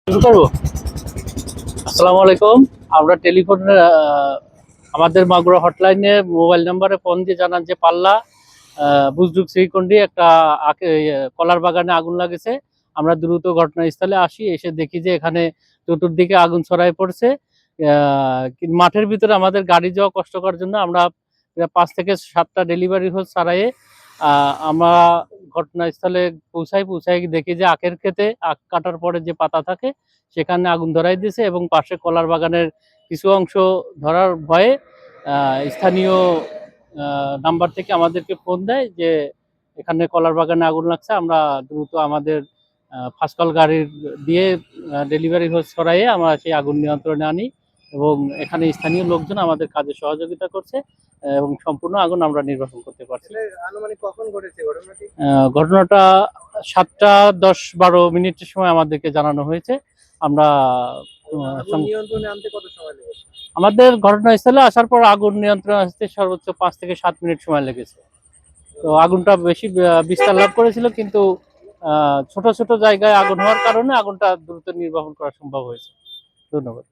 শুরু করবো। আসসালামু আলাইকুম। আমরা টেলিফোন আমাদের মাগুরা হটলাইনে মোবাইল নাম্বারে ফোন দিয়ে জানান যে পাল্লা বুজরুক শ্রীকুণ্ডি একটা কলার বাগানে আগুন লাগেছে। আমরা দ্রুত ঘটনাস্থলে আসি, এসে দেখি যে এখানে চতুর্দিকে আগুন ছড়ায় পড়ছে। মাঠের ভিতরে আমাদের গাড়ি যাওয়া কষ্টকর জন্য আমরা 5 থেকে 7টা ডেলিভারি হোস ছাড়াইয়ে আমরা ঘটনাস্থলে পৌঁছাই দেখি যে আখের ক্ষেতে আখ কাটার পরে যে পাতা থাকে সেখানে আগুন ধরাই দিয়েছে এবং পাশে কলার বাগানের কিছু অংশ ধরার ভয়ে স্থানীয় নাম্বার থেকে আমাদেরকে ফোন দেয় যে এখানে কলার বাগানে আগুন লাগছে। আমরা দ্রুত আমাদের ফার্স্ট কল গাড়ির দিয়ে ডেলিভারি হোস ছড়াইয়ে আমরা সেই আগুন নিয়ন্ত্রণে আনি এবং এখানে স্থানীয় লোকজন আমাদের কাজে সহযোগিতা করছে এবং সম্পূর্ণ আগুন আমরা নির্বাপন করতে পারছি। আনুমানিক কখন ঘটেছে ঘটনাটি? ঘটনাটা 7টা 10-12 মিনিটের সময় আমাদেরকে জানানো হয়েছে। আমরা আগুন নিয়ন্ত্রণে আনতে কত সময় লেগেছে? আমাদের ঘটনাস্থলে আসার পর আগুন নিয়ন্ত্রণে আসতে সর্বোচ্চ 5 থেকে 7 মিনিট সময় লেগেছে। তো আগুনটা বেশি বিস্তার লাভ করেছিল, কিন্তু ছোট ছোট জায়গায় আগুন হওয়ার কারণে আগুনটা দ্রুত নির্বাপন করা সম্ভব হয়েছে। ধন্যবাদ।